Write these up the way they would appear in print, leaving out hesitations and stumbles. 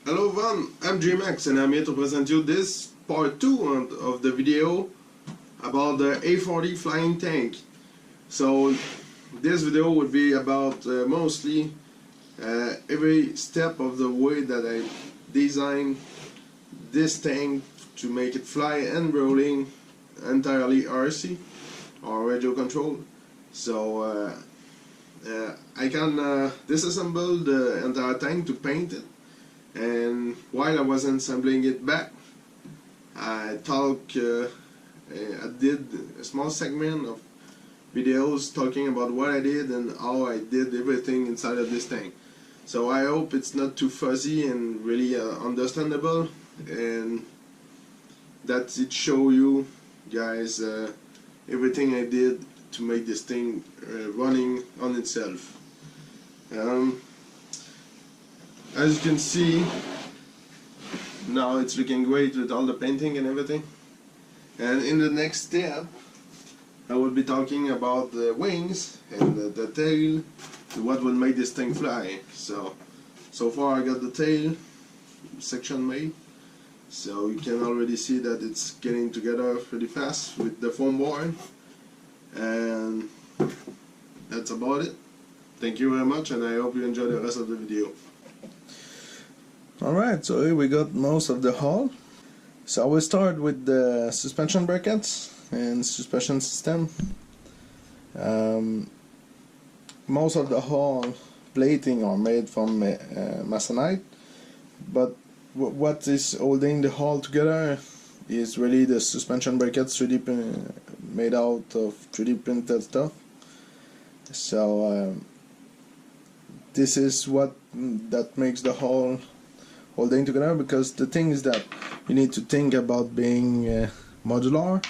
Hello everyone, I'm Jean-Maxime and I'm here to present you this part 2 of the video about the A40 flying tank. So this video would be about mostly every step of the way that I designed this tank to make it fly and rolling entirely RC or radio controlled. So I can disassemble the entire tank to paint it, and while I was assembling it back, I did a small segment of videos talking about what I did and how I did everything inside of this tank. So I hope it's not too fuzzy and really understandable, and that it show you guys everything I did to make this thing running on itself. As you can see, now it's looking great with all the painting and everything. And in the next step, I will be talking about the wings and the tail, what will make this thing fly. So far I got the tail section made, so you can already see that it's getting together pretty fast with the foam board. And that's about it. Thank you very much, and I hope you enjoy the rest of the video. Alright, so here we got most of the hull. So I will start with the suspension brackets and suspension system. Most of the hull plating are made from masonite, but what is holding the hull together is really the suspension brackets made out of 3D printed stuff. So this is what that makes the hull holding together, because the thing is that you need to think about being modular,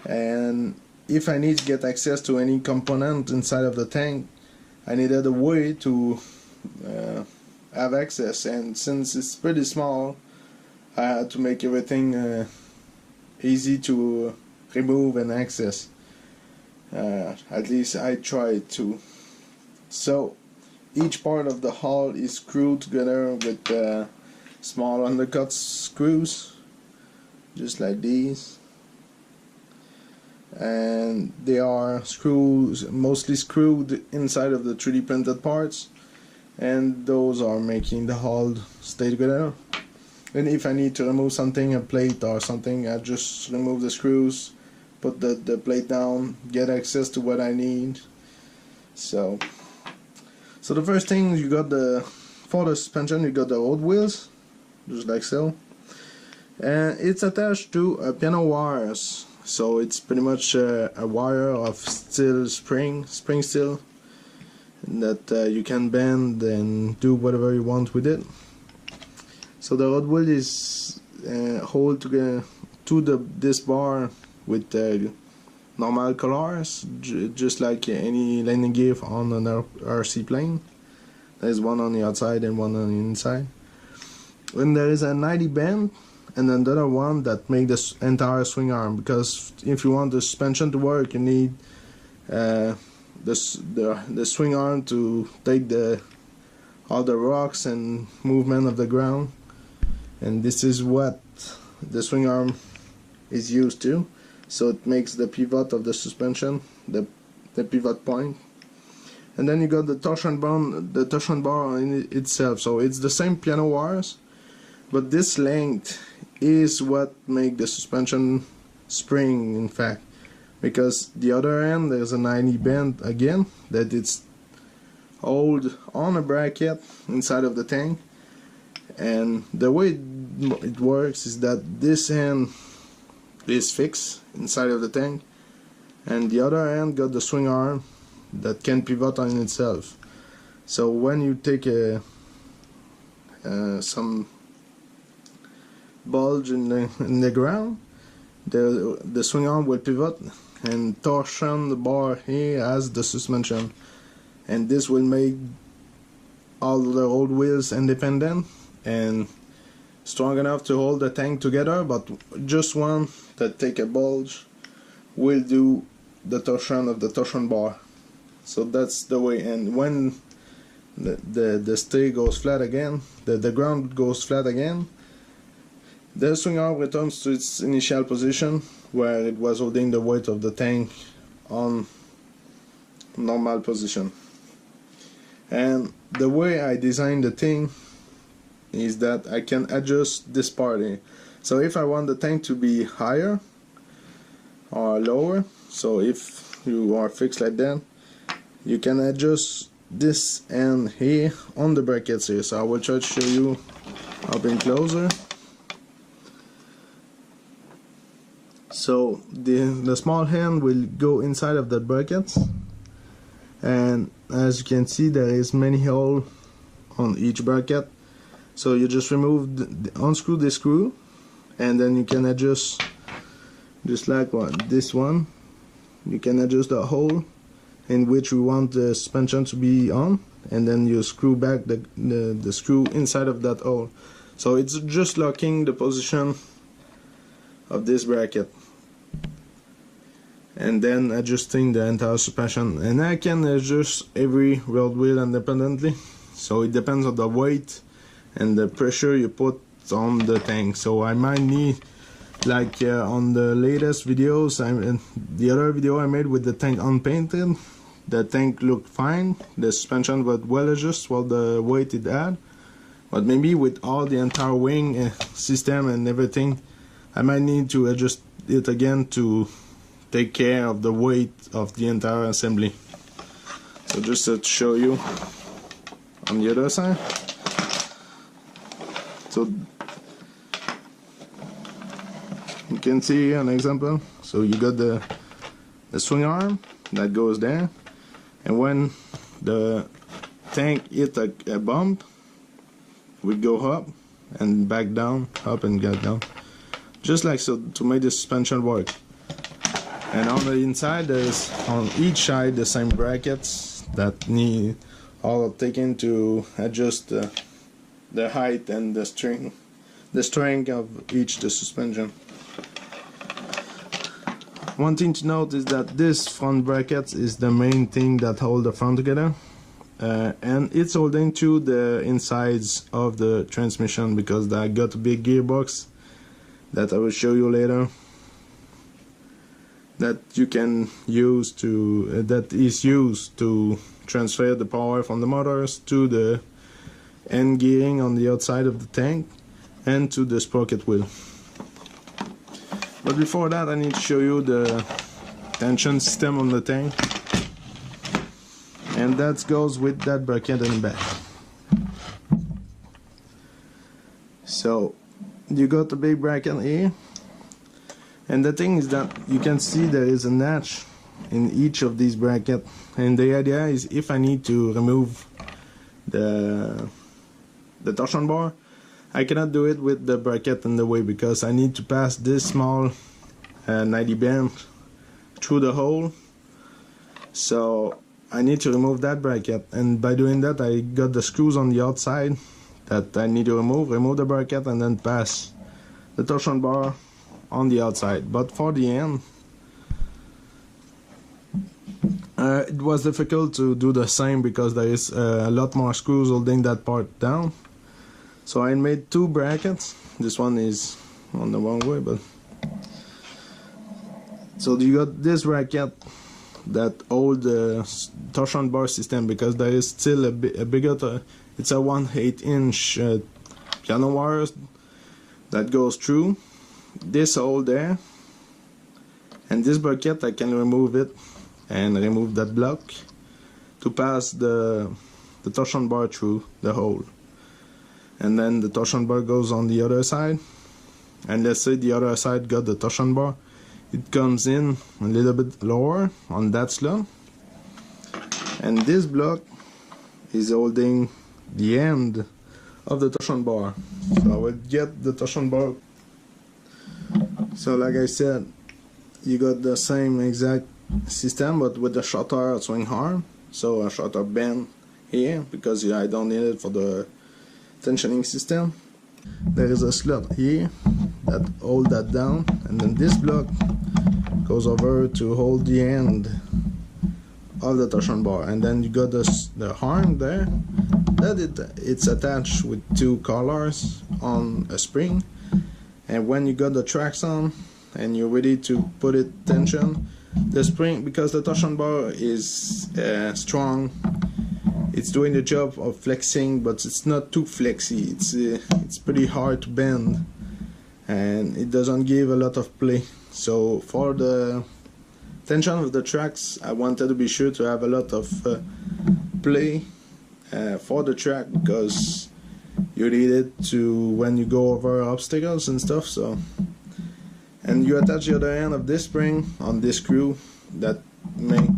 and if I need to get access to any component inside of the tank, I needed a way to have access, and since it's pretty small, I had to make everything easy to remove and access. At least I tried to. So each part of the hull is screwed together with small undercut screws, just like these, and they are mostly screwed inside of the 3D printed parts, and those are making the hull stay together. And if I need to remove something, a plate or something, I just remove the screws, put the plate down, get access to what I need. So the first thing, you got for the suspension, you got the road wheels, just like so, and it's attached to piano wires. So it's pretty much a wire of spring steel that you can bend and do whatever you want with it. So the road wheel is hold together to this bar with normal colors, just like any landing gear on an RC plane. There's one on the outside and one on the inside. And there is a 90 bend and another one that make this entire swing arm, because if you want the suspension to work, you need the swing arm to take all the rocks and movement of the ground. And this is what the swing arm is used to. So it makes the pivot of the suspension, the pivot point. And then you got the torsion bar in itself. So it's the same piano wires, but this length is what make the suspension spring, in fact, because the other end there's a 90 bend again that it's hold on a bracket inside of the tank. And the way it works is that this end is fixed inside of the tank, and the other end got the swing arm that can pivot on itself. So when you take some bulge in the ground, the swing arm will pivot and torsion the bar here as the suspension, and this will make all the road wheels independent and strong enough to hold the tank together, but just one that take a bulge will do the torsion of the torsion bar. So that's the way. And when the stay goes flat again, the ground goes flat again. The swing arm returns to its initial position where it was holding the weight of the tank on normal position. And the way I designed the thing is that I can adjust this part here. So if I want the tank to be higher or lower, so if you are fixed like that, you can adjust this end here on the brackets here. So I will try to show you up in closer. So the small hand will go inside of the brackets, and as you can see there is many holes on each bracket. So you just unscrew the screw, and then you can adjust, just like this one, you can adjust the hole in which we want the suspension to be on, and then you screw back the screw inside of that hole. So it's just locking the position of this bracket and then adjusting the entire suspension. And I can adjust every road wheel independently, so it depends on the weight and the pressure you put on the tank. So I might need, like on the latest videos, the other video I made with the tank unpainted, the tank looked fine, the suspension was well adjusted for the weight it had. But maybe with all the entire wing system and everything, I might need to adjust it again to take care of the weight of the entire assembly. So just to show you on the other side. So you can see an example. So you got the swing arm that goes there, and when the tank hit a bump, we go up and back down, up and back down, just like so, to make the suspension work. And on the inside, there's on each side the same brackets that need all taken to adjust the height and the strength of each the suspension. One thing to note is that this front bracket is the main thing that hold the front together, and it's holding to the insides of the transmission, because I got a big gearbox that I will show you later, that you can use to that is used to transfer the power from the motors to the end gearing on the outside of the tank and to the sprocket wheel. But before that, I need to show you the tension system on the tank, and that goes with that bracket in the back. So you got the big bracket here, and the thing is that you can see there is a notch in each of these brackets, and the idea is if I need to remove the torsion bar, I cannot do it with the bracket in the way, because I need to pass this small 90 bend through the hole. So I need to remove that bracket, and by doing that I got the screws on the outside that I need to remove the bracket, and then pass the torsion bar on the outside. But for the end, it was difficult to do the same because there is a lot more screws holding that part down. So I made two brackets. This one is on the wrong way, but so you got this bracket that hold the torsion bar system, because there is still a bigger, it's a 1/8 inch piano wire that goes through this hole there, and this bracket I can remove it and remove that block to pass the torsion bar through the hole. And then the torsion bar goes on the other side, and let's say the other side got the torsion bar, it comes in a little bit lower on that slot, and this block is holding the end of the torsion bar. So I will get the torsion bar. So like I said, you got the same exact system but with a shorter swing arm, so a shorter bend here, because I don't need it for the tensioning system. There is a slot here that hold that down, and then this block goes over to hold the end of the torsion bar, and then you got the arm there that it's attached with two collars on a spring, and when you got the tracks on and you're ready to put it tension, the spring, because the torsion bar is strong, it's doing the job of flexing, but it's not too flexy. It's pretty hard to bend, and it doesn't give a lot of play. So for the tension of the tracks, I wanted to be sure to have a lot of play for the track, because you need it to when you go over obstacles and stuff. So, and you attach the other end of this spring on this screw that make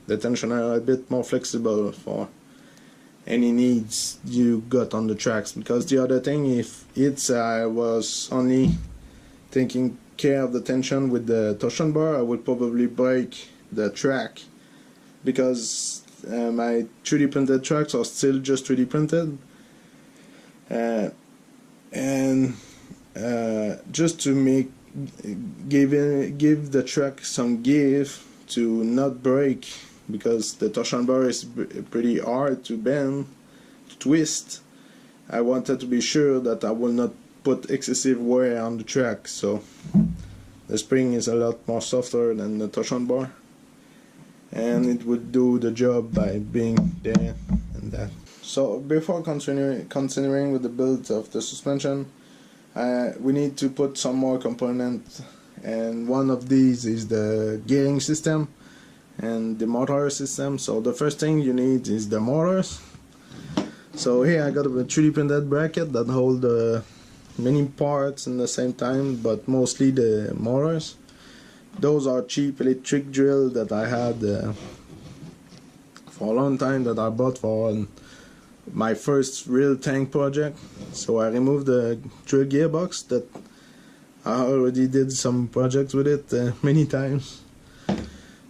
the tensioner a bit more flexible for any needs you got on the tracks. Because the other thing, if I was only taking care of the tension with the torsion bar, I would probably break the track, because my 3D printed tracks are still just 3D printed, and just to give the track some give to not break, because the torsion bar is pretty hard to bend, to twist. I wanted to be sure that I will not put excessive wear on the track, so the spring is a lot more softer than the torsion bar, and it would do the job by being there and that. So before continuing with the build of the suspension, we need to put some more components, and one of these is the gearing system and the motor system. So the first thing you need is the motors. So here I got a 3D printed bracket that hold many parts in the same time, but mostly the motors. Those are cheap electric drill that I had for a long time, that I bought for my first real tank project. So I removed the drill gearbox that I already did some projects with it many times,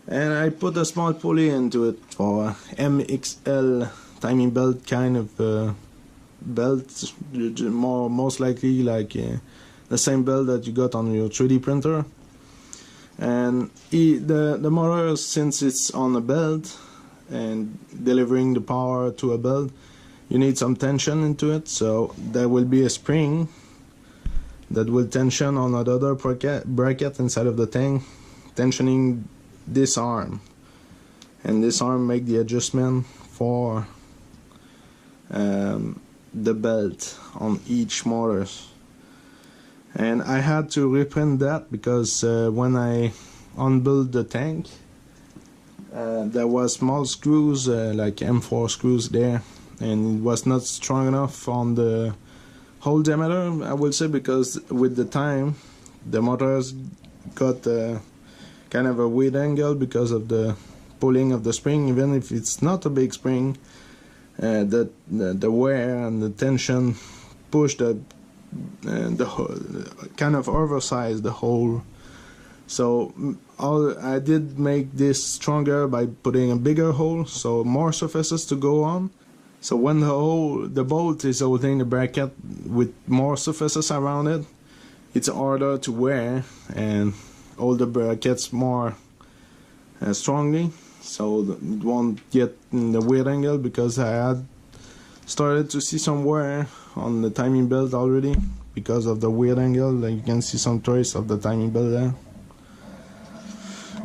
and I put a small pulley into it for MXL timing belt kind of belt, most likely like the same belt that you got on your 3D printer. And the motor, since it's on a belt and delivering the power to a belt, you need some tension into it. So there will be a spring that will tension on another bracket inside of the tank, tensioning this arm, and this arm make the adjustment for the belt on each motor. And I had to reprint that because when I unbuilt the tank, there was small screws like M4 screws there, and it was not strong enough on the whole diameter, I will say, because with the time the motors got kind of a weird angle because of the pulling of the spring. Even if it's not a big spring, the wear and the tension push the kind of oversized the hole. So I did make this stronger by putting a bigger hole, so more surfaces to go on. So when the bolt is holding the bracket with more surfaces around it, it's harder to wear and hold the brackets more strongly, so it won't get in the weird angle, because I had started to see some wear on the timing belt already because of the weird angle. Like you can see some trace of the timing belt there.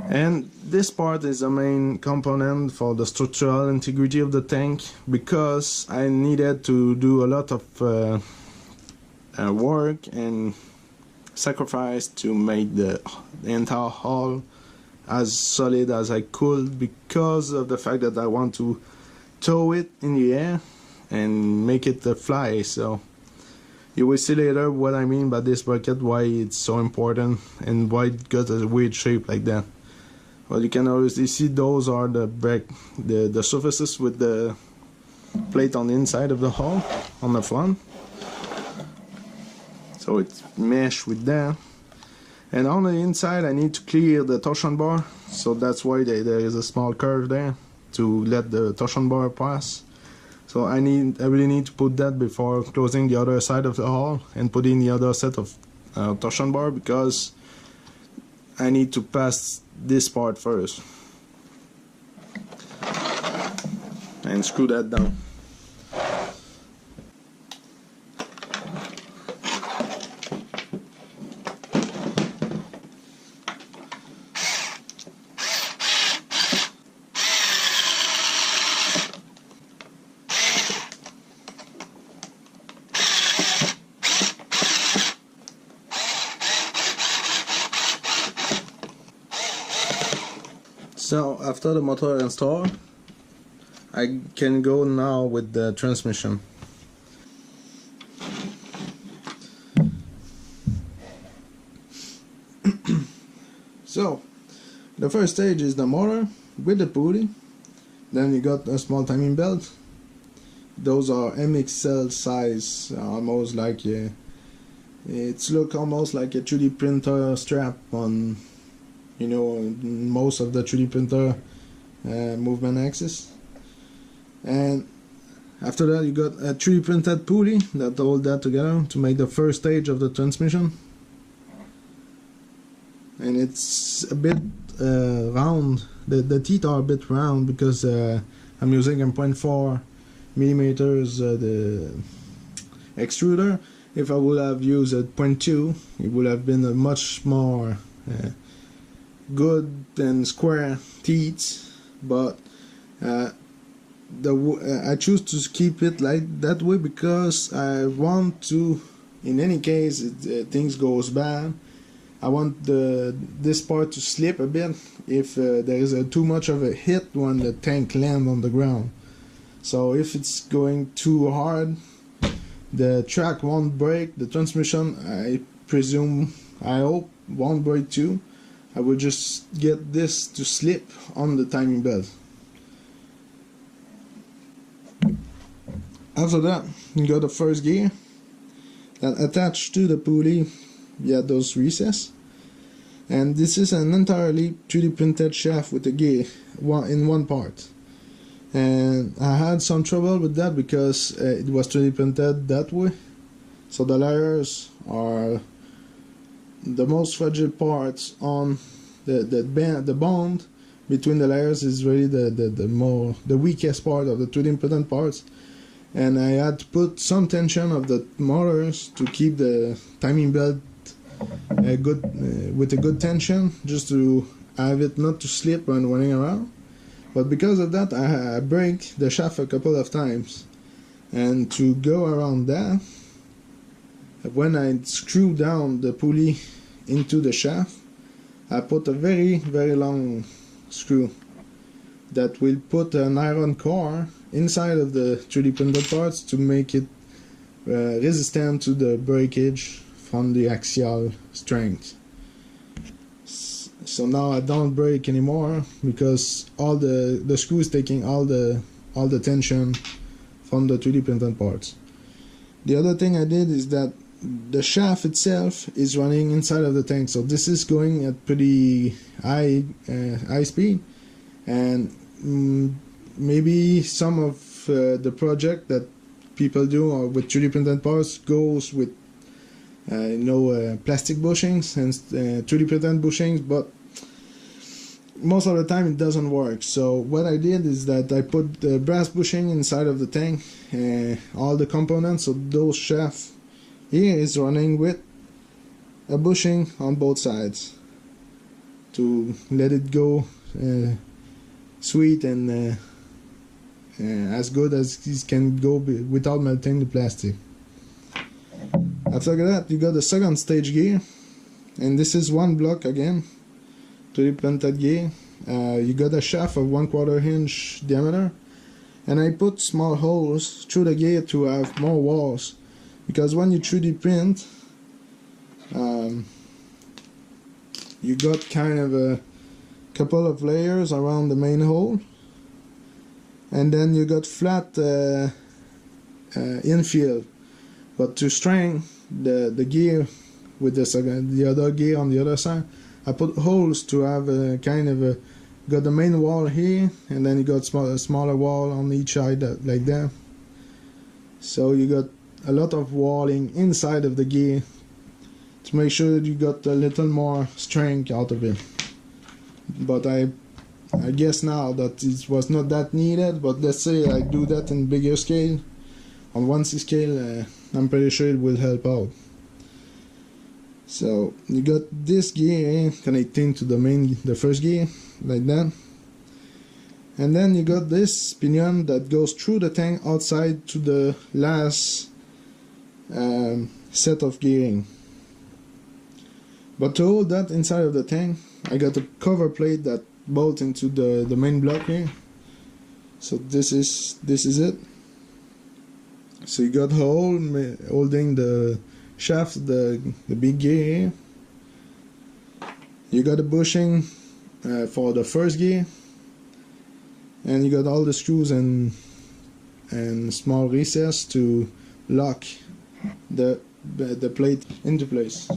And this part is the main component for the structural integrity of the tank, because I needed to do a lot of work and sacrifice to make the entire hull as solid as I could, because of the fact that I want to tow it in the air and make it fly. So you will see later what I mean by this bracket, why it's so important and why it got a weird shape like that. Well, you can already see those are the surfaces with the plate on the inside of the hull on the front. So it's meshed with that. And on the inside I need to clear the torsion bar, so that's why there is a small curve there to let the torsion bar pass. So I really need to put that before closing the other side of the hull and putting the other set of torsion bar, because I need to pass this part first and screw that down. So after the motor installed, I can go now with the transmission. So the first stage is the motor with the pulley. Then you got a small timing belt. Those are MXL size, almost like it's look almost like a 3D printer strap on, you know, most of the 3D printer movement axis. And after that you got a 3D printed pulley that hold that together to make the first stage of the transmission. And it's a bit round, the teeth are a bit round because I'm using a 0.4 millimeters the extruder. If I would have used a 0.2, it would have been a much more good and square teeth, but I choose to keep it like that way because I want to, in any case things goes bad, I want this part to slip a bit if there is too much of a hit when the tank lands on the ground. So if it's going too hard, the track won't break, the transmission I presume, I hope, won't break too. I will just get this to slip on the timing belt. After that, you got the first gear that attached to the pulley via those recesses. And this is an entirely 3D printed shaft with a gear in one part. And I had some trouble with that because it was 3D printed that way. So the layers are the most fragile parts on the bond between the layers is really the weakest part of the 3D printed parts. And I had to put some tension of the motors to keep the timing belt with a good tension, just to have it not to slip when running around. But because of that, I break the shaft a couple of times, and to go around that, when I screw down the pulley into the shaft, I put a very long screw that will put an iron core inside of the 3D printed parts to make it resistant to the breakage from the axial strength. So now I don't break anymore because all the screw is taking all the tension from the 3D printed parts. The other thing I did is that the shaft itself is running inside of the tank, so this is going at pretty high speed, and maybe some of the project that people do with 3D printed parts goes with plastic bushings and 3D printed bushings, but most of the time it doesn't work. So what I did is that I put the brass bushing inside of the tank, all the components, so those shafts here is running with a bushing on both sides to let it go sweet and as good as it can go without melting the plastic. After that, you got the second stage gear, and this is one block again, 3D printed gear. You got a shaft of 1/4 inch diameter, and I put small holes through the gear to have more walls, because when you 3D print, you got kind of a couple of layers around the main hole, and then you got flat infield. But to strengthen the gear with the other gear on the other side, I put holes to have a kind of a, got the main wall here, and then you got a smaller wall on each side like that. So you got a lot of walling inside of the gear to make sure that you got a little more strength out of it. But I guess now that it was not that needed, but let's say I do that in bigger scale, on 1/6 scale, I'm pretty sure it will help out. So you got this gear connecting to the first gear, like that. And then you got this pinion that goes through the tank outside to the last set of gearing. But to hold that inside of the tank, I got a cover plate that bolts into the main block here. So this is it. So you got a hole holding the shaft, the big gear here. You got a bushing for the first gear, and you got all the screws and small recess to lock the plate into place.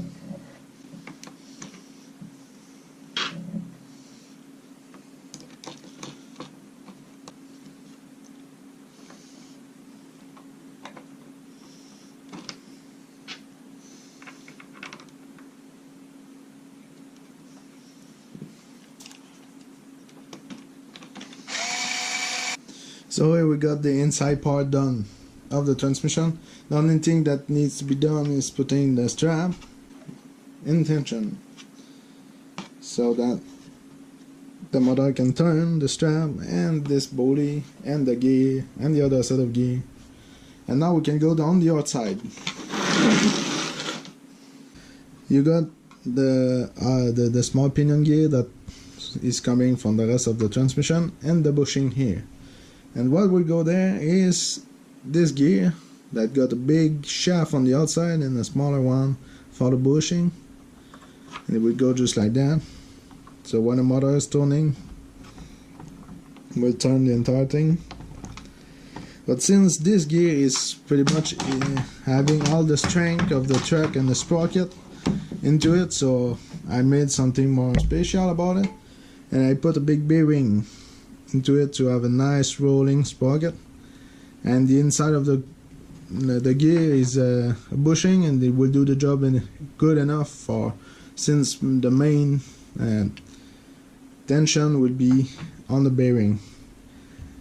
So here we got the inside part done of the transmission. The only thing that needs to be done is putting the strap in tension so that the motor can turn the strap and this body and the gear and the other set of gear. And now we can go down the outside. You got the small pinion gear that is coming from the rest of the transmission and the bushing here. And what will go there is this gear that got a big shaft on the outside and a smaller one for the bushing, and it will go just like that. So when the motor is turning, we'll turn the entire thing. But since this gear is pretty much having all the strength of the truck and the sprocket into it, so I made something more special about it, and I put a big bearing into it to have a nice rolling sprocket. And the inside of the gear is a bushing, and it will do the job good enough for, since the main tension will be on the bearing.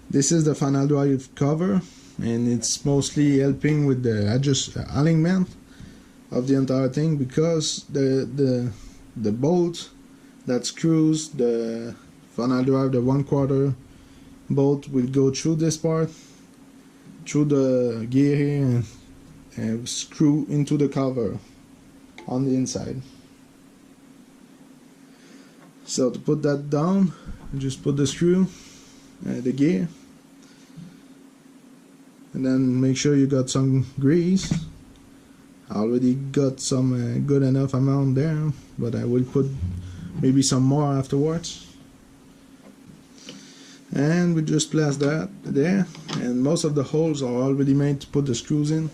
This is the final drive cover, and it's mostly helping with the alignment of the entire thing, because the bolt that screws the final drive, the 1/4 bolt, will go through this part, through the gear here, and screw into the cover on the inside. So to put that down, just put the screw, the gear, and then make sure you got some grease. I already got some good enough amount there, but I will put maybe some more afterwards. And we just place that there, and most of the holes are already made to put the screws in.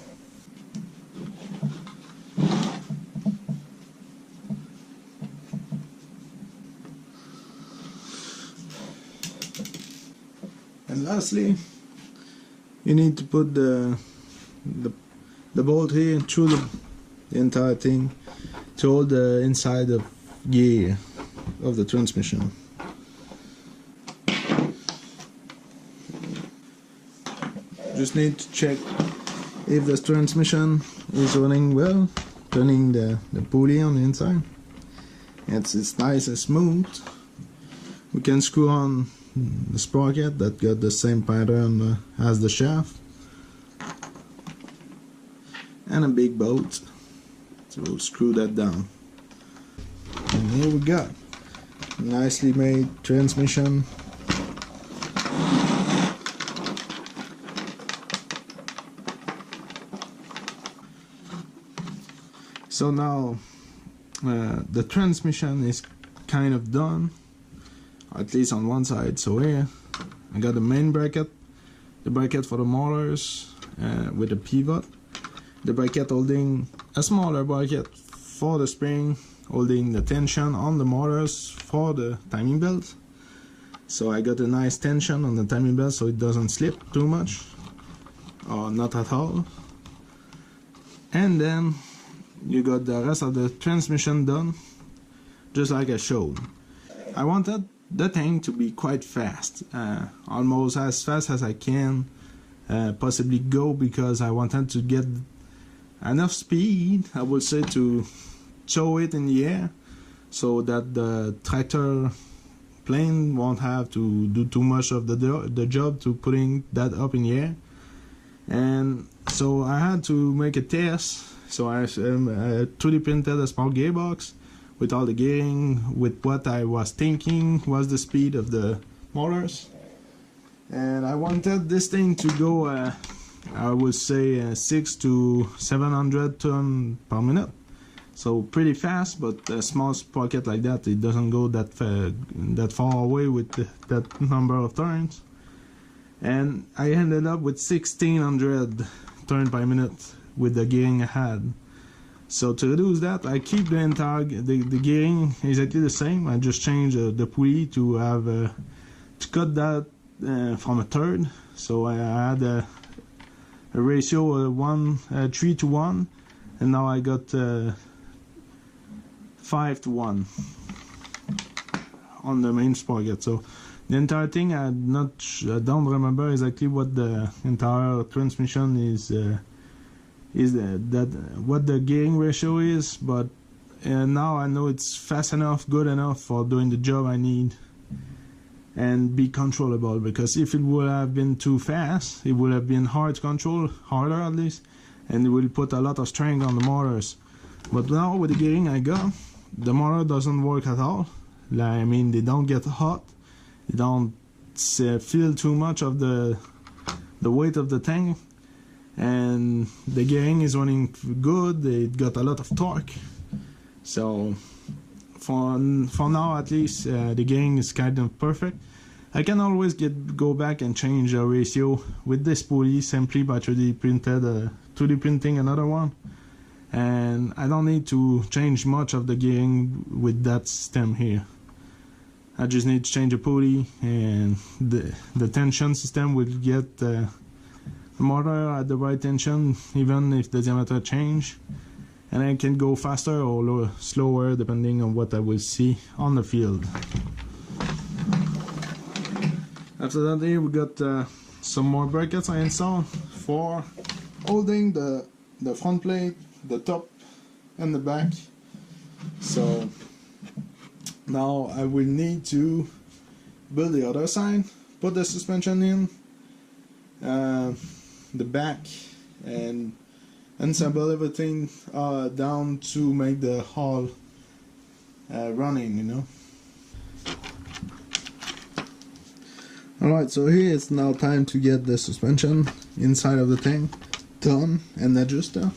And lastly, you need to put the bolt here through the entire thing to hold the inside of gear of the transmission. Just need to check if the transmission is running well, turning the pulley on the inside. It's nice and smooth. We can screw on the sprocket that got the same pattern as the shaft, and a big bolt, so we'll screw that down. And here we got a nicely made transmission. So now the transmission is kind of done, at least on one side. So here I got the main bracket, the bracket for the motors with a pivot, the bracket holding a smaller bracket for the spring, holding the tension on the motors for the timing belt. So I got a nice tension on the timing belt so it doesn't slip too much, or not at all. And then you got the rest of the transmission done, just like I showed. I wanted the thing to be quite fast, almost as fast as I can possibly go, because I wanted to get enough speed, I would say, to throw it in the air so that the tractor plane won't have to do too much of the job to putting that up in the air. And so I had to make a test. So I 3D printed a small gearbox with all the gearing, with what I was thinking was the speed of the motors. And I wanted this thing to go, I would say 600 to 700 tons per minute. So pretty fast, but a small sprocket like that, it doesn't go that far away with that number of turns. And I ended up with 1600 turns per minute with the gearing I had. So to reduce that, I keep the entire the gearing exactly the same. I just change the pulley to have to cut that from a third. So I had a ratio of 3 to 1, and now I got 5 to 1 on the main sprocket. So the entire thing, I don't remember exactly what the entire transmission is what the gearing ratio is, but now I know it's fast enough, good enough for doing the job I need and be controllable. Because if it would have been too fast, it would have been hard to control, harder at least, and it will put a lot of strength on the motors. But now with the gearing I got, the motor doesn't work at all. I mean, they don't get hot, they don't feel too much of the weight of the tank, and the gearing is running good. It got a lot of torque. So for now at least, the gearing is kind of perfect. I can always go back and change the ratio with this pulley simply by 3D printing another one, and I don't need to change much of the gearing with that system here. I just need to change the pulley, and the tension system will get the motor at the right tension even if the diameter change, and I can go faster or slower depending on what I will see on the field. After that, here we got some more brackets I installed for holding the front plate, the top and the back. So now I will need to build the other side, put the suspension in, the back, and assemble everything down to make the hull running, you know. Alright, so here it's now time to get the suspension inside of the tank done and adjusted.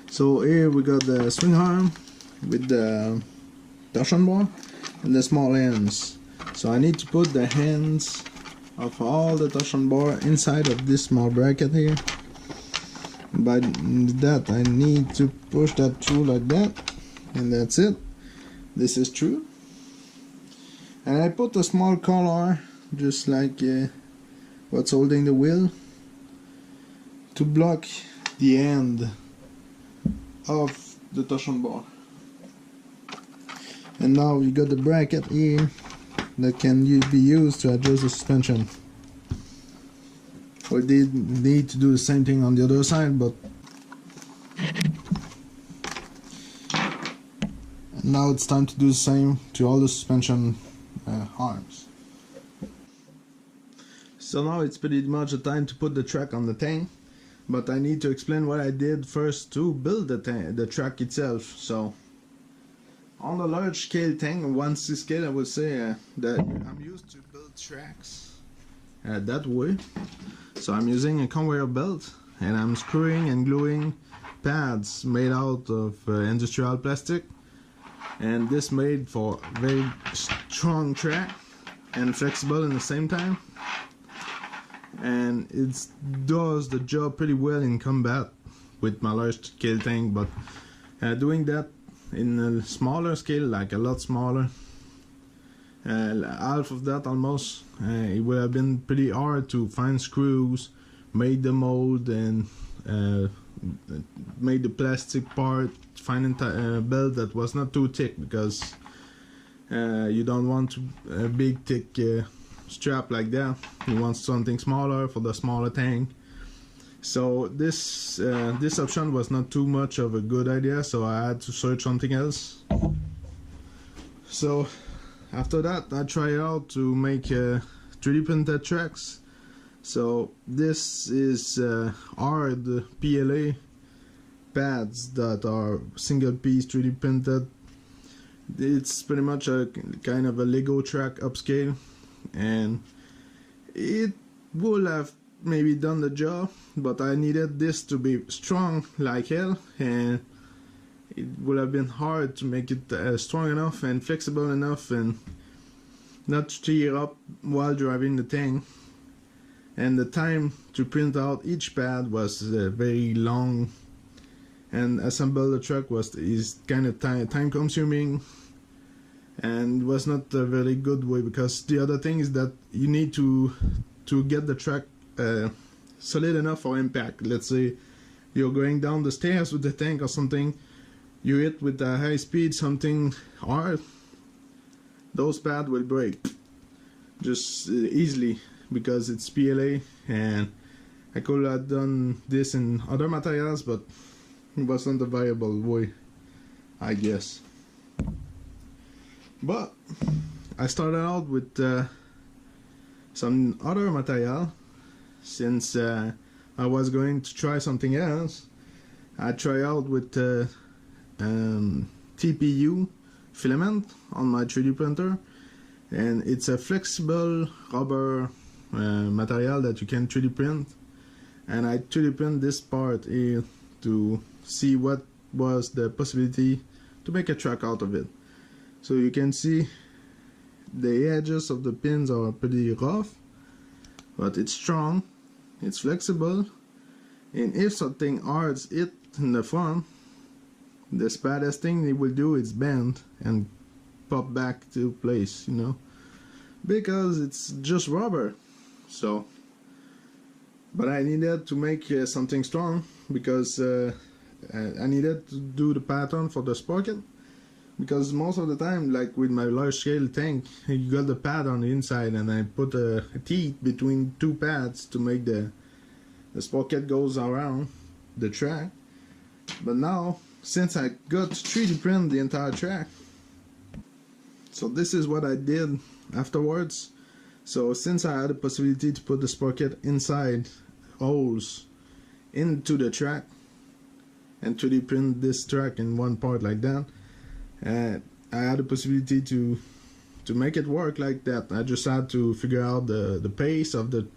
So here we got the swing arm with the torsion bar and the small ends. So I need to put the hands of all the torsion bar inside of this small bracket here. By that I need to push that through like that, and that's it. This is true. And I put a small collar, just like what's holding the wheel, to block the end of the torsion bar. And now we got the bracket here that can be used to adjust the suspension. We did need to do the same thing on the other side, but now it's time to do the same to all the suspension arms. So now it's pretty much the time to put the track on the tank, but I need to explain what I did first to build the track itself. So on the large scale tank, 1/6 scale, I would say that I'm used to build tracks that way. So I'm using a conveyor belt, and I'm screwing and gluing pads made out of industrial plastic, and this made for very strong track and flexible in the same time, and it does the job pretty well in combat with my large scale tank. But doing that in a smaller scale, like a lot smaller, half of that almost, it would have been pretty hard to find screws, make the mold, and made the plastic part finding belt that was not too thick, because you don't want a big thick strap like that. You want something smaller for the smaller tank. So this option was not too much of a good idea, so I had to search something else. So after that I tried out to make 3D printed tracks. So this is hard PLA pads that are single piece 3D printed. It's pretty much a kind of a Lego track upscale, and it would have maybe done the job, but I needed this to be strong like hell, and it would have been hard to make it strong enough and flexible enough and not tear up while driving the thing. And the time to print out each pad was very long, and assemble the truck is kind of time consuming, and was not a very good way, because the other thing is that you need to get the track solid enough for impact. Let's say you're going down the stairs with the tank or something, you hit with a high speed something hard, those pads will break just easily, because it's PLA. And I could have done this in other materials, but it wasn't a viable way, I guess. But I started out with some other material, since I was going to try something else. I tried out with TPU filament on my 3D printer, and it's a flexible rubber material that you can 3D print, and I 3D print this part here to see what was the possibility to make a track out of it. So you can see the edges of the pins are pretty rough, but it's strong, it's flexible, and if something hard hit in the front, the baddest thing it will do is bend and pop back to place, you know, because it's just rubber. So, but I needed to make something strong, because I needed to do the pattern for the sprocket, because most of the time, like with my large scale tank, you got the pad on the inside, and I put a teeth between two pads to make the sprocket goes around the track. But now, since I got to 3D print the entire track, so this is what I did afterwards. So since I had the possibility to put the sprocket inside holes into the track and 3D print this track in one part like that, I had the possibility to make it work like that. I just had to figure out the pace of the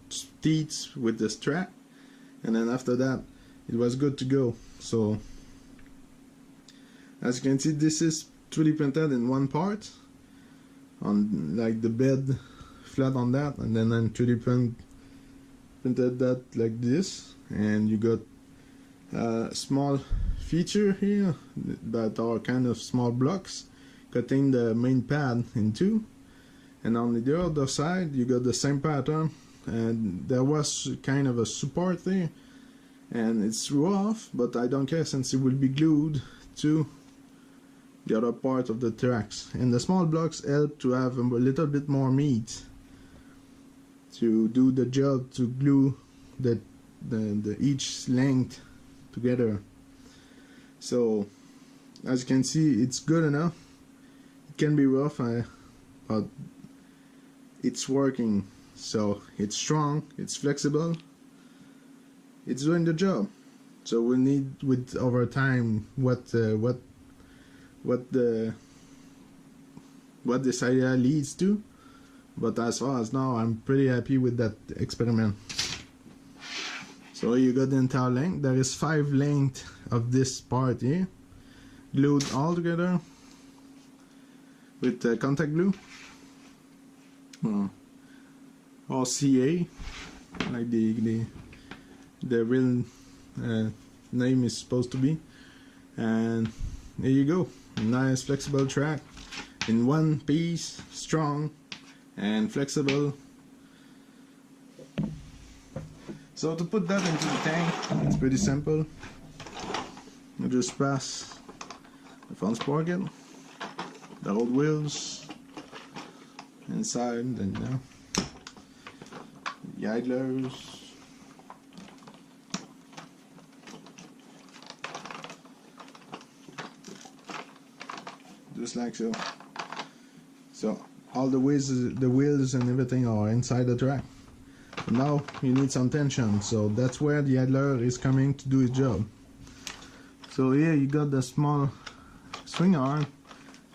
teeth with this track, and then after that it was good to go. So as you can see, this is 3D printed in one part, on like the bed flat on that, and then I 3D printed that like this, and you got a small feature here that are kind of small blocks cutting the main pad in two, and on the other side you got the same pattern, and there was kind of a support there, and it's rough, but I don't care, since it will be glued to the other part of the tracks, and the small blocks help to have a little bit more meat to do the job, to glue the each length together. So as you can see, it's good enough. It can be rough, but it's working. So it's strong, it's flexible, it's doing the job. So we'll need, with over time, what this idea leads to. But as far as now, I'm pretty happy with that experiment. So you got the entire length. There is 5 lengths of this part here, glued all together with contact glue, or CA, like the real name is supposed to be. And there you go, nice flexible track in one piece, strong and flexible. So to put that into the tank, it's pretty simple. You just pass the front sprocket, the old wheels inside, then the idlers. Just like so. So all the wheels and everything are inside the track. Now you need some tension, so that's where the idler is coming to do its job. So here you got the small swing arm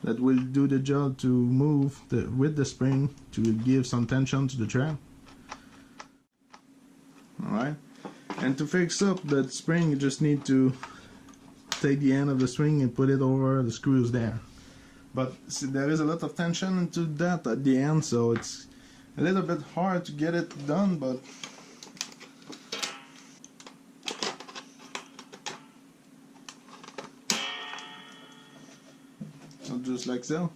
that will do the job to move with the spring to give some tension to the track. Alright, and to fix up that spring you just need to take the end of the string and put it over the screws there. But see, there is a lot of tension into that at the end, so it's a little bit hard to get it done, but so just like so.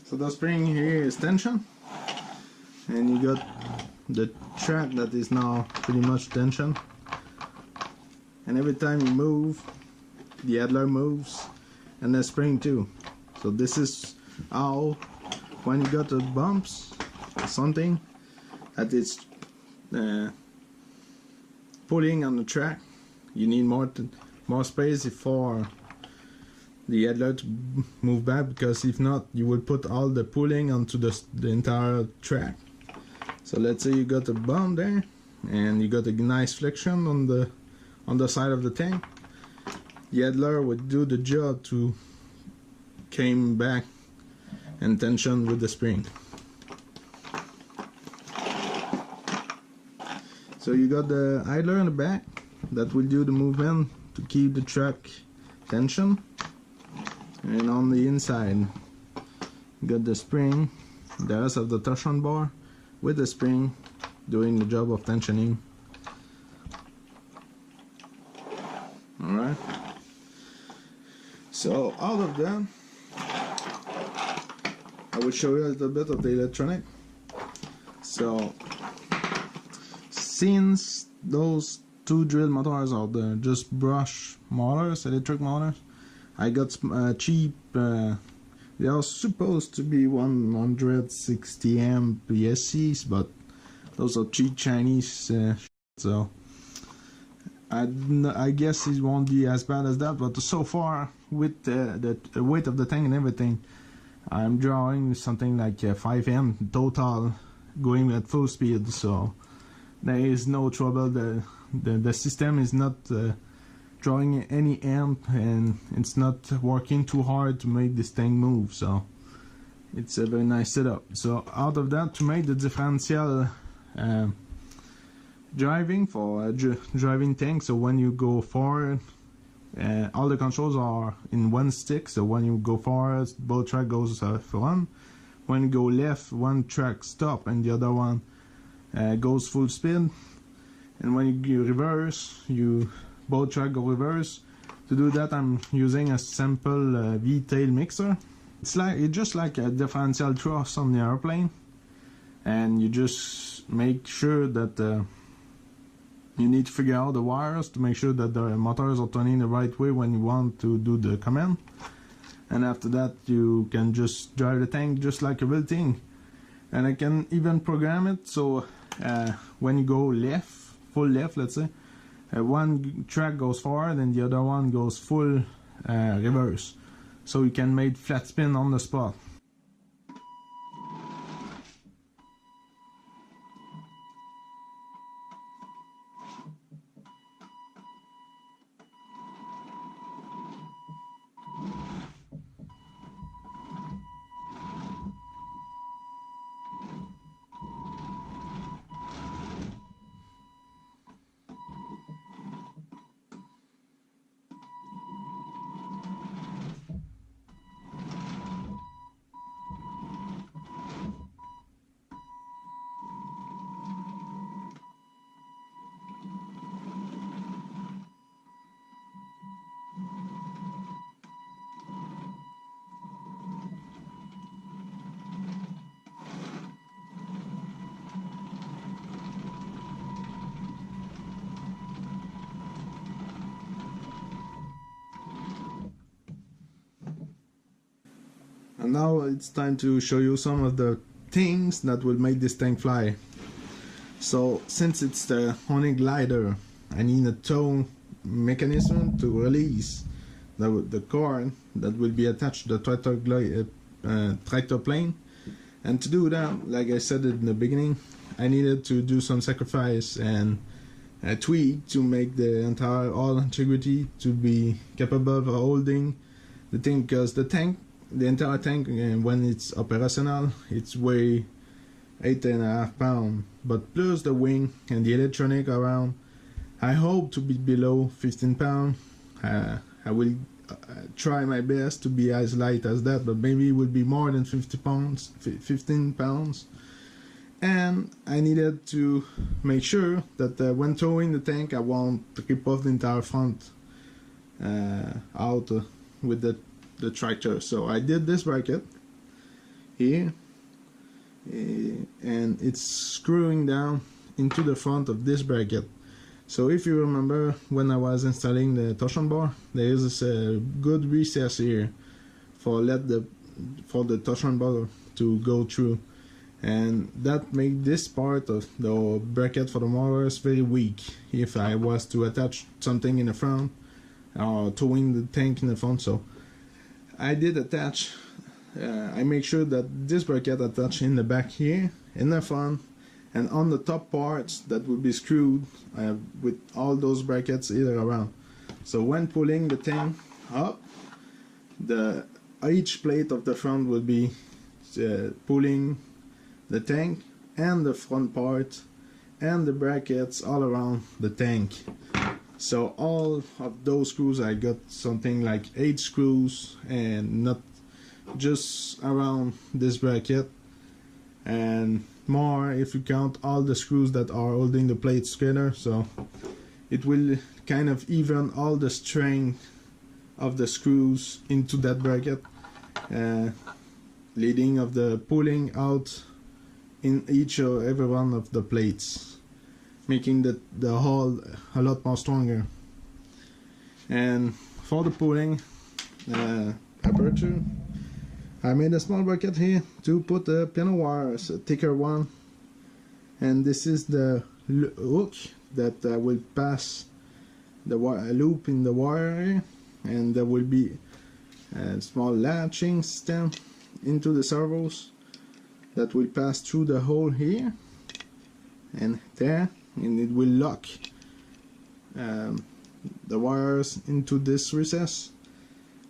So the spring here is tension, and you got the track that is now pretty much tension, and every time you move, the idler moves, and the spring too. So this is how, when you got the bumps or something that is pulling on the track, you need more space for the idler to move back, because if not you will put all the pulling onto the entire track. So let's say you got a bump there and you got a nice flexion on the side of the tank. The idler would do the job to came back and tension with the spring. So you got the idler in the back that will do the movement to keep the track tension, and on the inside you got the spring, the rest of the torsion bar with the spring doing the job of tensioning. Alright, so out of that I will show you a little bit of the electronic. So since those two drill motors are just brush motors, electric motors, I got cheap, they are supposed to be 160 amp PSCs, but those are cheap Chinese so I guess it won't be as bad as that. But so far, with the weight of the tank and everything, I'm drawing something like 5 amp total going at full speed, so there is no trouble. The system is not drawing any amp, and it's not working too hard to make this thing move, so it's a very nice setup. So out of that, to make the differential driving for a driving tank, so when you go forward, all the controls are in one stick, so when you go forward both track goes front, when you go left one track stop and the other one goes full speed, and when you reverse both track go reverse. To do that I'm using a simple V-tail mixer. It's just like a differential thrust on the airplane, and you just make sure that you need to figure out the wires to make sure that the motors are turning the right way when you want to do the command, and after that you can just drive the tank just like a real thing. And I can even program it so when you go left, full left, let's say, one track goes forward and the other one goes full reverse, so you can make flat spin on the spot. And now it's time to show you some of the things that will make this tank fly. So since it's the only glider, I need a tow mechanism to release the cord that will be attached to the tractor plane. And to do that, like I said in the beginning, I needed to do some sacrifice and a tweak to make the entire oil integrity to be capable of holding the thing, because the entire tank, when it's operational, it's weigh 8.5 pounds, but plus the wing and the electronic around, I hope to be below 15 pounds. I will try my best to be as light as that, but maybe it will be more than 15 pounds. And I needed to make sure that when towing the tank, I won't rip off the entire front out with the tractor. So I did this bracket here, and it's screwing down into the front of this bracket. So if you remember, when I was installing the torsion bar, there is this good recess here for the torsion bar to go through, and that made this part of the bracket for the motors very weak if I was to attach something in the front or towing the tank in the front. So I did attach, I make sure that this bracket attached in the back here, in the front, and on the top parts that will be screwed with all those brackets either around. So when pulling the tank up, each plate of the front will be pulling the tank and the front part and the brackets all around the tank. So all of those screws, I got something like 8 screws, and not just around this bracket, and more if you count all the screws that are holding the plates together. So it will kind of even all the strength of the screws into that bracket, leading of the pulling out in each or every one of the plates, making the hull a lot more stronger. And for the pulling aperture, I made a small bracket here to put the piano wires, a thicker one, and this is the hook that will pass the loop in the wire, and there will be a small latching system into the servos that will pass through the hole here and there, and it will lock the wires into this recess.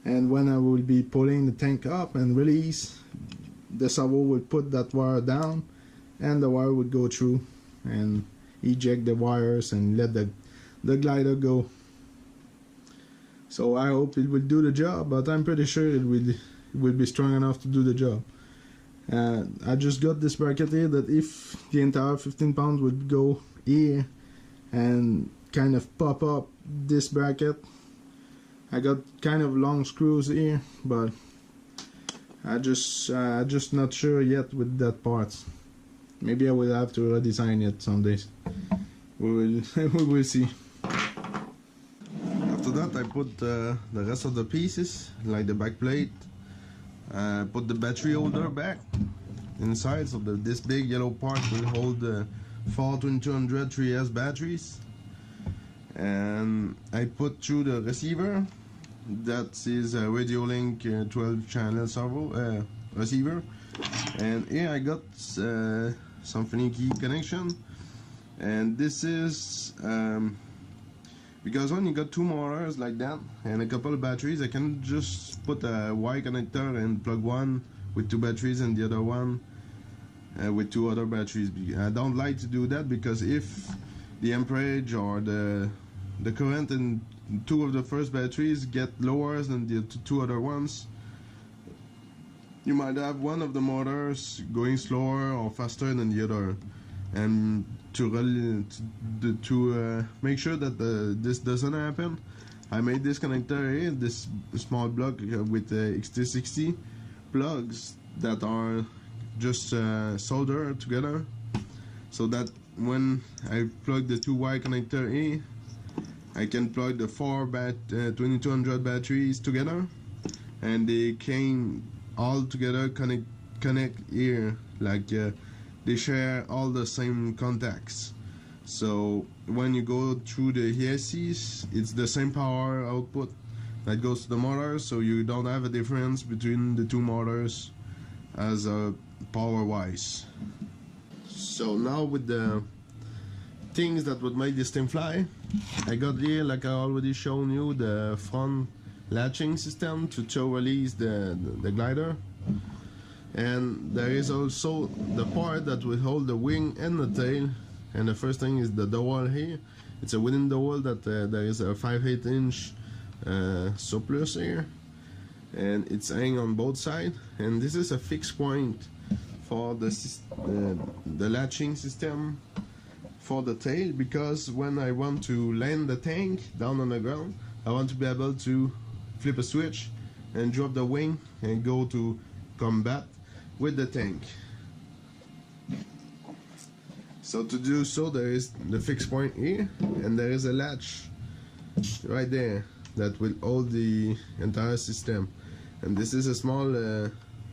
And when I will be pulling the tank up and release, the servo will put that wire down, and the wire would go through and eject the wires and let the glider go. So I hope it will do the job, but I'm pretty sure it will be strong enough to do the job. I just got this bracket here that if the entire 15 pounds would go here and kind of pop up this bracket, I got kind of long screws here, but I just not sure yet with that part. Maybe I will have to redesign it some days. We will see. After that, I put the rest of the pieces, like the back plate. Put the battery holder back inside, so that this big yellow part will hold the 4200 3S batteries. And I put through the receiver. That is a Radiolink 12 channel servo receiver, and here I got some finicky connection, and this is because when you got 2 motors like that and a couple of batteries, I can just put a Y connector and plug one with 2 batteries and the other one with 2 other batteries. I don't like to do that, because if the amperage or the current in 2 of the first batteries get lower than the 2 other ones, you might have one of the motors going slower or faster than the other. And to make sure that this doesn't happen, I made this connector here, this small block with XT60 plugs that are just soldered together, so that when I plug the 2Y connector here, I can plug the 4 2200 batteries together, and they came all together connect here, like they share all the same contacts. So when you go through the ESCs, it's the same power output that goes to the motor, so you don't have a difference between the two motors as power wise. So now with the things that would make this thing fly, I got here, like I already shown you, the front latching system to release the glider, and there is also the part that will hold the wing and the tail. And the first thing is the dowel here. It's a wooden dowel that there is a 5/8 inch surplus here, and it's hanging on both sides, and this is a fixed point for the latching system for the tail, because when I want to land the tank down on the ground, I want to be able to flip a switch and drop the wing and go to combat with the tank. So to do so, there is the fixed point here, and there is a latch right there that will hold the entire system. And this is a small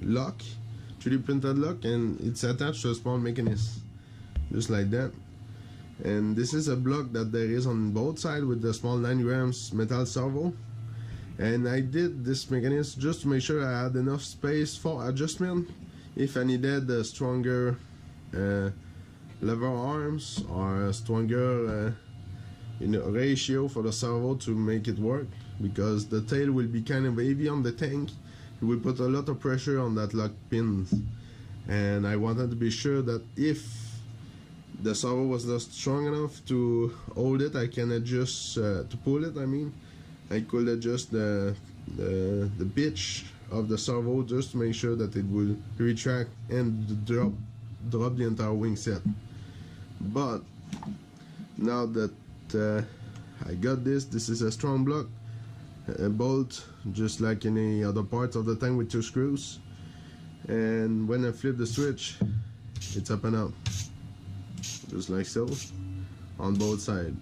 lock, 3D printed lock, and it's attached to a small mechanism, just like that. And this is a block that there is on both sides with the small 9 grams metal servo. And I did this mechanism just to make sure I had enough space for adjustment if I needed a stronger lever arms or a stronger ratio for the servo to make it work, because the tail will be kind of heavy on the tank. It will put a lot of pressure on that lock pin, and I wanted to be sure that if the servo was not strong enough to hold it, I can adjust to pull it. I mean, I could adjust the pitch of the servo just to make sure that it will retract and drop the entire wing set. But now that I got this is a strong block, a bolt just like any other part of the tank with 2 screws, and when I flip the switch, it's up and up just like so on both sides.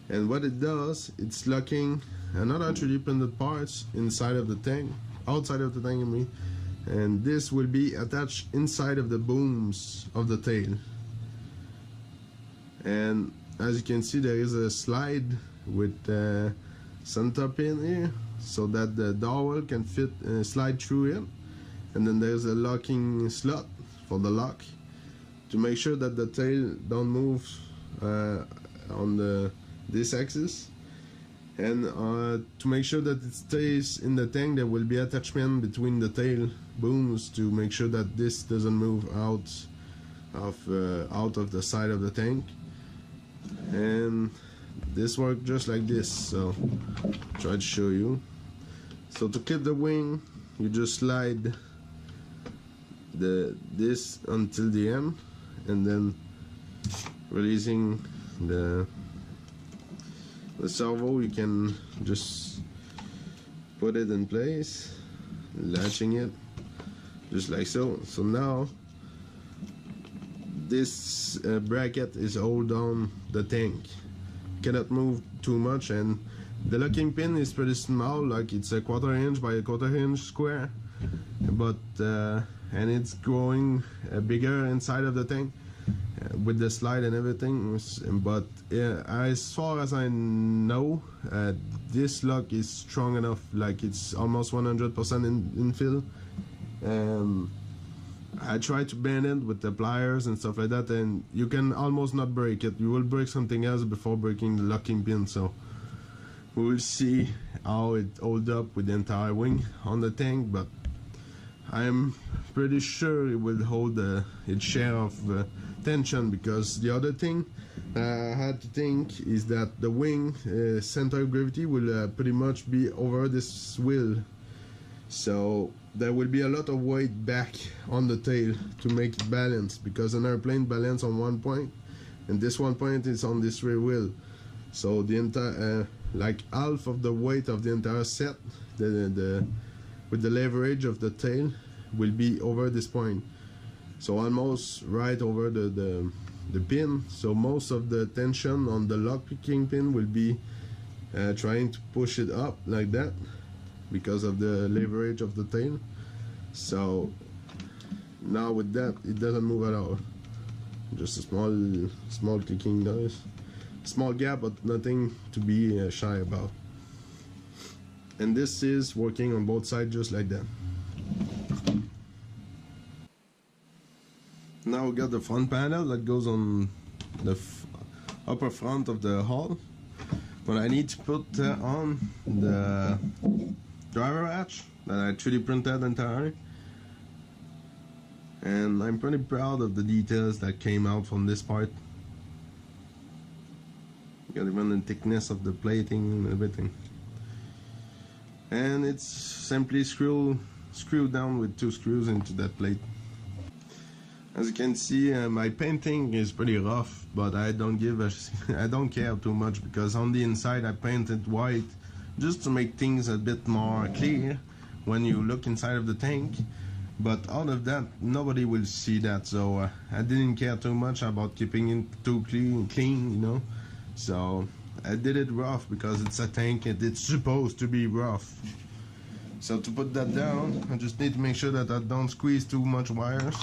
And what it does, it's locking another 3D printed parts inside of the tank, outside of the tank I mean, and this will be attached inside of the booms of the tail. And as you can see, there is a slide with the center pin here, so that the dowel can fit slide through it. And then there's a locking slot for the lock to make sure that the tail don't move on this axis. And to make sure that it stays in the tank, there will be attachment between the tail booms to make sure that this doesn't move out of the side of the tank. And this works just like this, so I'll try to show you. So to clip the wing, you just slide this until the end, and then releasing the servo, you can just put it in place, latching it just like so. So now this bracket is hold on the tank, cannot move too much, and the locking pin is pretty small, like it's a 1/4 inch by a 1/4 inch square, but and it's growing bigger inside of the tank with the slide and everything. But as far as I know, this lock is strong enough, like it's almost 100% infill. I tried to bend it with the pliers and stuff like that, and you can almost not break it. You will break something else before breaking the locking pin, so we will see how it holds up with the entire wing on the tank, but I'm pretty sure it will hold its share of tension, because the other thing I had to think is that the wing center of gravity will pretty much be over this wheel, so there will be a lot of weight back on the tail to make it balance, because an airplane balance on one point, and this one point is on this rear wheel. So the entire like half of the weight of the entire set, with the leverage of the tail, will be over this point, so almost right over the pin. So most of the tension on the lock picking pin will be trying to push it up like that because of the leverage of the tail. So now with that, it doesn't move at all. Just a small clicking noise, small gap, but nothing to be shy about. And this is working on both sides just like that. Now we got the front panel that goes on the upper front of the hull. But I need to put on the driver hatch that I 3D printed entirely. And I'm pretty proud of the details that came out from this part. You got even the thickness of the plating and everything. And it's simply screwed down with 2 screws into that plate. As you can see, my painting is pretty rough, but I don't care too much, because on the inside I painted white just to make things a bit more clear when you look inside of the tank. But out of that, nobody will see that, so I didn't care too much about keeping it too clean, you know. So I did it rough because it's a tank and it's supposed to be rough. So to put that down, I just need to make sure that I don't squeeze too much wires.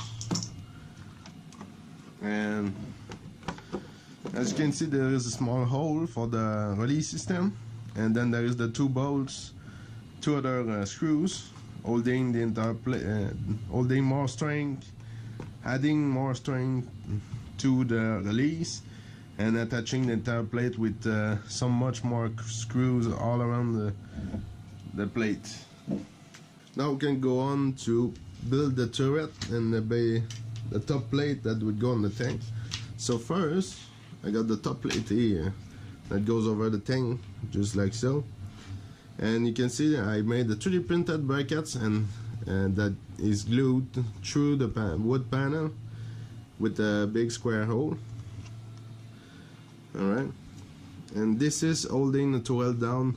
And as you can see, there is a small hole for the release system, and then there is the 2 bolts, 2 other screws holding the entire holding more strength, adding more strength to the release, and attaching the entire plate with some much more screws all around the plate. Now we can go on to build the turret and the top plate that would go on the tank. So first, I got the top plate here that goes over the tank, just like so. And you can see I made the 3D printed brackets, and that is glued through the wood panel with a big square hole. Alright, and this is holding the turret down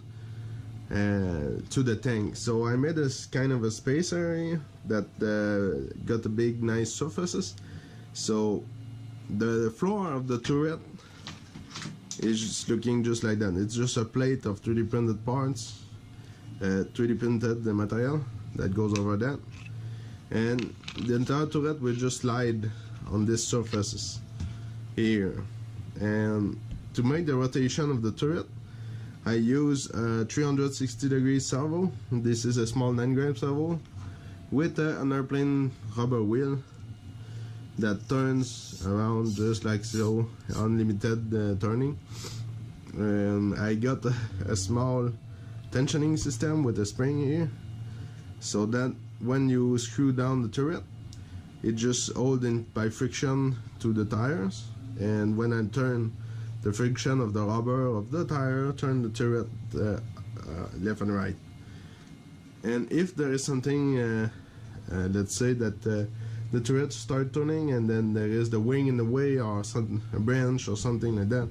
to the tank. So I made a kind of a spacer here that got a big nice surfaces. So the floor of the turret is just looking just like that. It's just a plate of 3D printed parts, 3D printed the material that goes over that, and the entire turret will just slide on these surfaces here. And to make the rotation of the turret, I use a 360-degree servo. This is a small 9-gram servo with an airplane rubber wheel that turns around just like so, unlimited turning. I got a small tensioning system with a spring here, so that when you screw down the turret, it just holds in by friction to the tires, and when I turn, the friction of the rubber of the tire turn the turret left and right. And if there is something, let's say that the turret start turning and then there is the wing in the way, or a branch or something like that,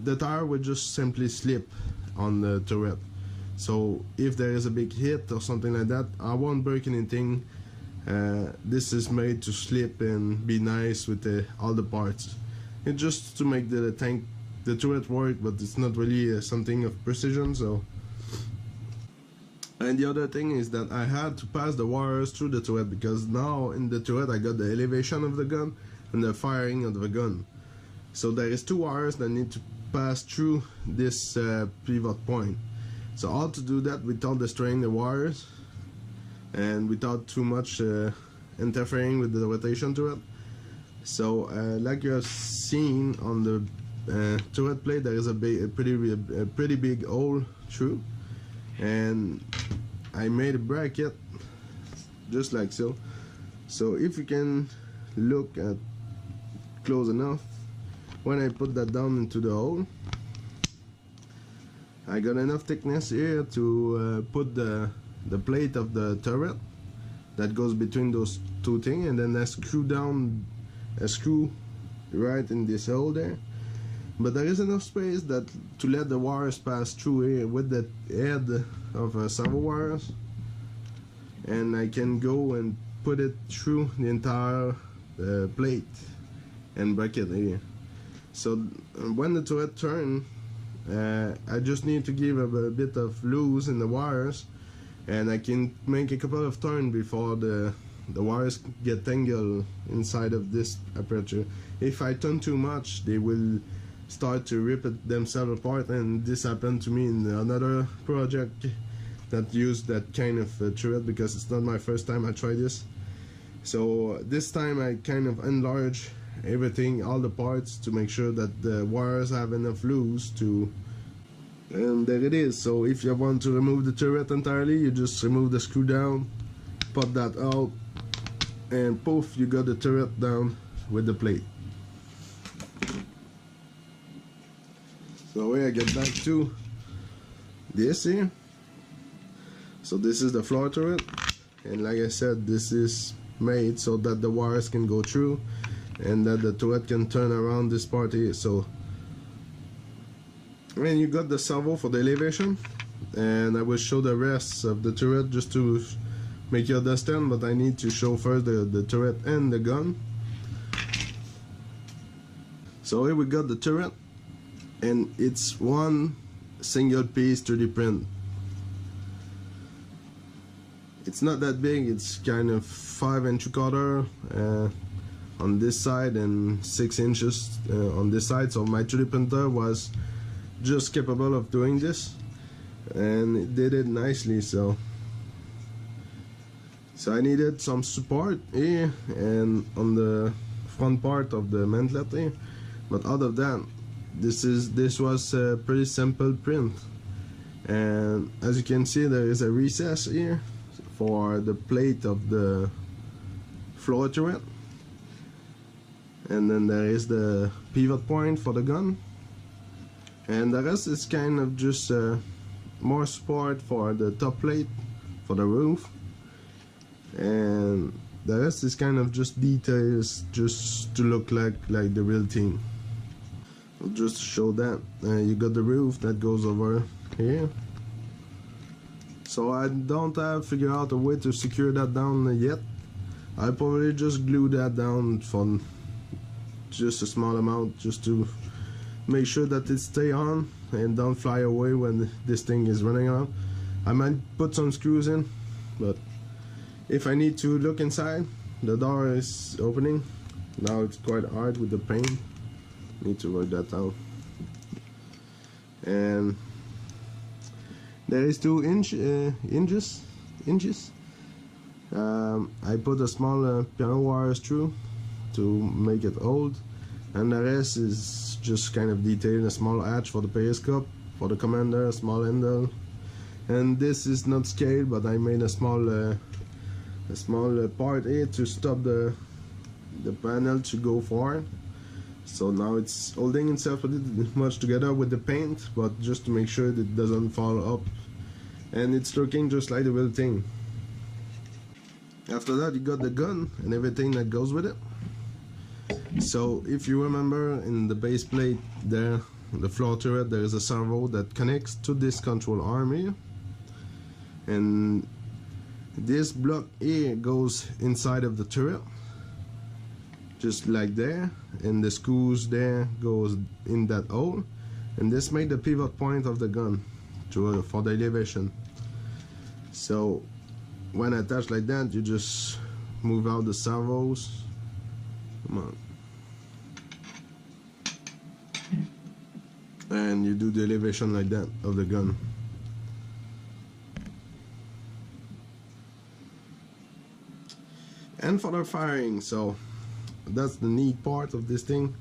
the tire will just simply slip on the turret. So if there is a big hit or something like that, I won't break anything. This is made to slip and be nice with all the parts. It's just to make the turret work, but it's not really something of precision. So, and the other thing is that I had to pass the wires through the turret, because now in the turret I got the elevation of the gun and the firing of the gun. So there is 2 wires that need to pass through this pivot point. So how to do that without destroying the wires and without too much interfering with the rotation turret. So like you have seen on the turret plate, there is a pretty big hole through, and I made a bracket just like so. So if you can look at close enough, when I put that down into the hole, I got enough thickness here to put the plate of the turret that goes between those 2 things, and then I screw down a screw right in this hole there. But there is enough space that to let the wires pass through here with the head of servo wires, and I can go and put it through the entire plate and bracket here. So when the turret turns, I just need to give a bit of loose in the wires, and I can make a couple of turns before the wires get tangled inside of this aperture. If I turn too much, they will start to rip it themselves apart, and this happened to me in another project that used that kind of turret, because it's not my first time I try this. So this time I kind of enlarge everything, all the parts, to make sure that the wires have enough loose to, and there it is. So if you want to remove the turret entirely, you just remove the screw down, pop that out, and poof, you got the turret down with the plate. So I get back to this here. So this is the floor turret, and like I said, this is made so that the wires can go through and that the turret can turn around this part here. So, and you got the servo for the elevation, and I will show the rest of the turret just to make you understand, but I need to show first the turret and the gun. So here we got the turret, and it's one single piece 3D print. It's not that big, it's kind of 5 3/4 on this side and 6 inches on this side. So my 3D printer was just capable of doing this, and it did it nicely. So I needed some support here and on the front part of the mantlet here, but out of that, this was a pretty simple print. And as you can see, there is a recess here for the plate of the floor turret, and then there is the pivot point for the gun, and the rest is kind of just more support for the top plate for the roof, and the rest is kind of just details just to look like the real thing. I'll just show that. You got the roof that goes over here. So I don't have figured out a way to secure that down yet. I'll probably just glue that down for just a small amount, just to make sure that it stay on and don't fly away when this thing is running around. I might put some screws in, but if I need to look inside, the door is opening. Now it's quite hard with the paint. Need to work that out. And there is 2 inches. I put a small piano wires through to make it hold, and the rest is just kind of detailed. A small hatch for the periscope, for the commander, a small handle, and this is not scaled, but I made a small part here to stop the panel to go forward. So now it's holding itself a little much together with the paint, but just to make sure that it doesn't fall up, and it's looking just like the real thing. After that, you got the gun and everything that goes with it. So if you remember, in the base plate there, the floor turret, there is a servo that connects to this control arm here, and this block here goes inside of the turret, just like there, and the screws there goes in that hole, and this makes the pivot point of the gun for the elevation. So when attached like that, you just move out the servos. Come on. And you do the elevation like that of the gun. And for the firing, so that's the neat part of this thing.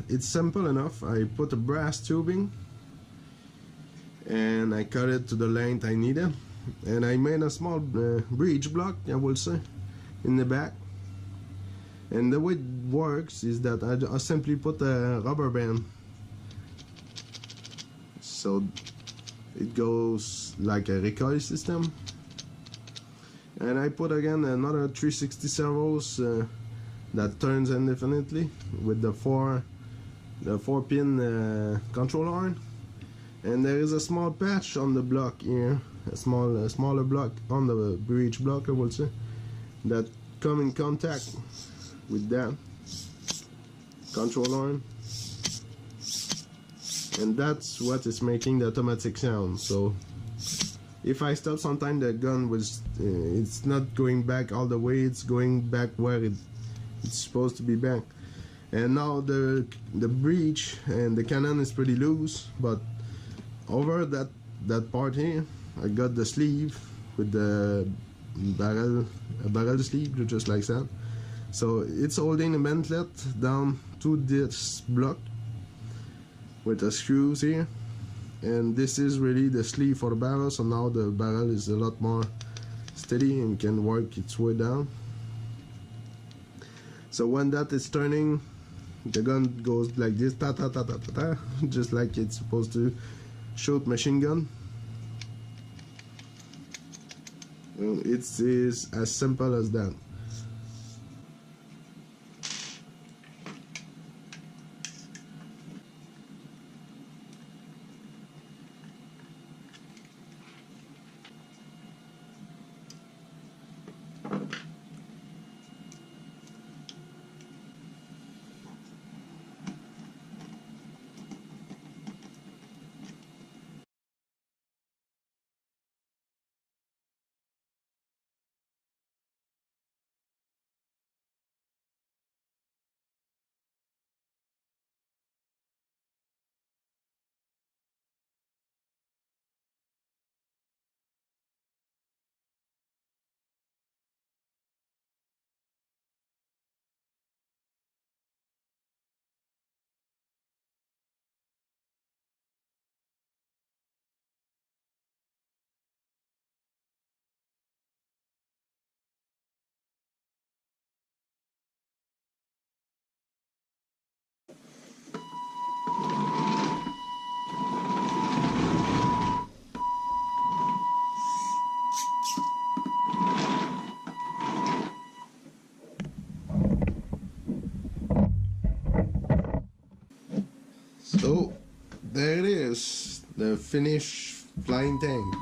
It's simple enough. I put a brass tubing and I cut it to the length I needed, and I made a small breech block, I will say, in the back. And the way it works is that I simply put a rubber band, so it goes like a recoil system, and I put again another 360 servos that turns indefinitely with the four pin control arm. And there is a small patch on the block here, a smaller block on the breech block, I will say, that come in contact with that control arm, and that's what is making the automatic sound. So if I stop, sometimes the gun was it's not going back all the way, it's going back where it's supposed to be back. And now the breech and the cannon is pretty loose, but over that part here I got the sleeve with the barrel sleeve, just like that. So it's holding the mantlet down to this block with the screws here, and this is really the sleeve for the barrel. So now the barrel is a lot more steady and can work its way down. So when that is turning, the gun goes like this, ta ta ta ta ta ta, just like it's supposed to shoot machine gun. Well, it is as simple as that. So there it is, the finished flying tank.